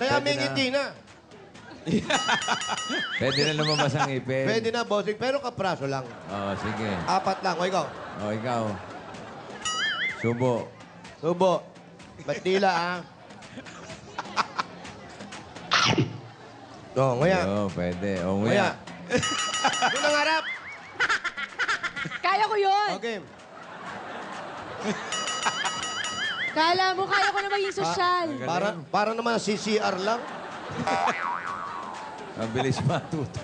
Kaya may ngiti na. Pwede na lumabas ang ipin. Pwede na, bossing. Pero kapraso lang. Oo, sige. 4 lang. O, ikaw. O, ikaw. Subo. Subo. Batila, ah. O, nguya. Oo, pwede. O, Nguya. nguya. Doon ang harap. Kaya ko yun. Okay. Kala mo, kaya ko na maging sosyal. Para naman CCR lang. Mabilis matuto.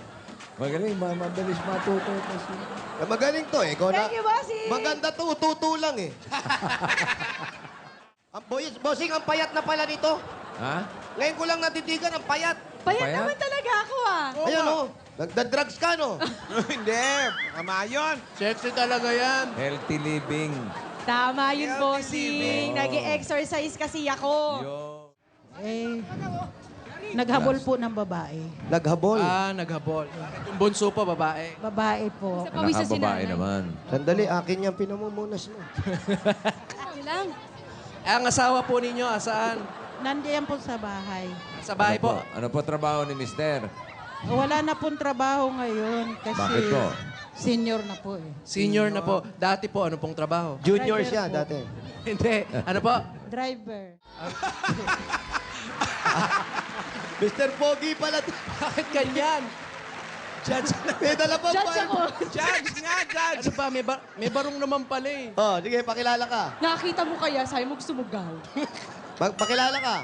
Magaling, mabilis matuto. Magaling to eh. Ikaw na. Thank you, bossing. Maganda to, tuto lang eh. Bossing, ang payat na pala nito. Ha? Ngayon ko lang natitigan, ang payat. Payat Payat? naman talaga ako, ah. Ayan o, nagda-drugs ka no? Hindi. Kamayon. Sexy talaga yan. Healthy living. Tama yun, Healthy bossing. living. Nag-exercise kasi ako. Yo. Eh, naghabol po ng babae. Naghabol. Naghabol. Yung bunso pa, babae. Babae po. Sa pawis sa Nakababae sinanay. naman. Sandali, akin yung pinamumunas mo. Okay lang. Ang asawa po ninyo, saan? Nandiyan po sa bahay. Sa bahay po. Ano po trabaho ni Mister? Wala na pong trabaho ngayon kasi Bakit po? senior na po eh. Senior na po. Dati po, ano pong trabaho? Junior Driver siya po. dati. Hindi. Ano po? Driver. Mr. Pogi pala. Bakit ganyan? Judge. May dala pa Judge ako. Judge nga, judge. Ano ba? May barong naman pala eh. Oh, sige, pakilala ka. Nakita mo kaya, sabi mo gusto mo gaw. Pakilala ka.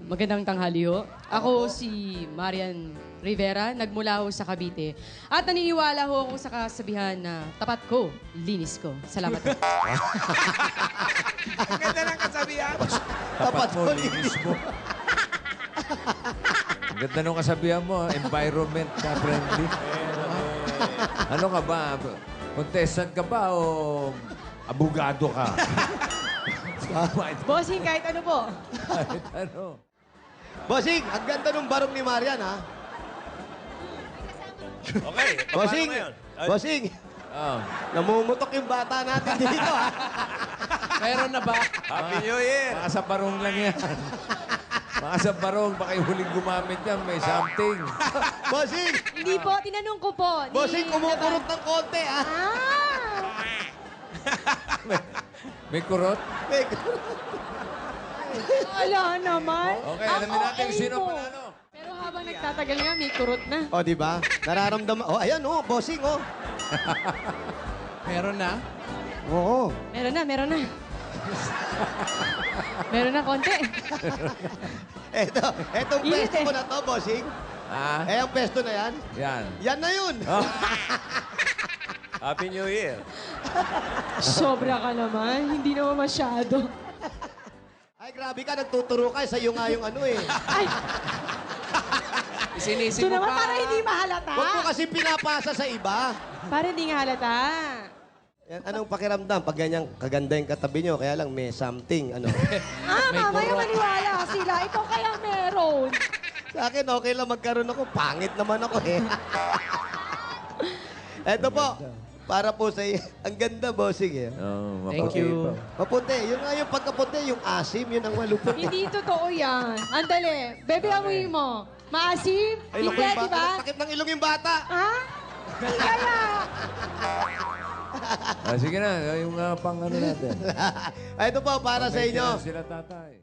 Magandang tanghali ho. Ako si Marian Rivera, nagmula ho sa Cavite. At naniniwala ho ako sa kasabihan na tapat ko, linis ko. Salamat ho. Ang ganda ng kasabihan. Tapat mo, linis mo. Ang ganda nung kasabihan mo, environment ka friendly. Ano ka ba? Contestant ka ba o abogado ka? Bossing, kahit ano po. Kahit ano. Bossing, ang ganda nung barong ni Marian, ha? Okay, Bossing, paano ngayon? bossing, Oh. namumutok yung bata natin dito, ha? Meron na ba? Happy New Year! Mga sa barong lang yan. Mga sa barong, baka yung huling gumamit yan, may something. Bossing, Hindi po, tinanong ko po. bossing, kumukurot ng konti, ha? May kurot? May- Wala naman. Okay, alamin natin OA sino mo. panalo. Pero habang nagtatagal nga, may kurot na. O, di ba? Nararamdaman. Oh, ayan, oh, bossing, oh. Meron na? Oo. Meron na, meron na. Meron na konti. Etong Init, pesto eh. ko na to, bossing. Ah, Eh, ang pesto na yan. yan. Yan na yun. Oh. Happy New Year! Sobra ka naman. Hindi naman masyado. Ay, grabe ka. Nagtuturo ka. Sa'yo nga yung ano, eh. Ay, Isinisi Ito mo naman pa. para hindi mahalata. Huwag mo kasi pinapasa sa iba. para hindi nga halata. Yan, anong pakiramdam pag ganyang kaganda yung katabi nyo? Kaya lang may something, ano. Mamaya maniwala sila. Ito kaya meron. Sa akin, okay lang magkaroon ako. Pangit naman ako, eh. Eto po, para po sa iyo. Ang ganda, bossing, eh. Oh, Thank maputi you. pa. Maputi. Yun nga yung pagkaputi, yung asim, yun ang malupit. Hindi totoo yan. Andali. Bebe, amoy mo. Maasim? Ay, Hindi, naku, yung di bata. ba? Sakit ng ilong yung bata. Ha? Kaya. Ah, sige na, yung pang ano natin. Ito po, para sa May inyo. tira sila tatay.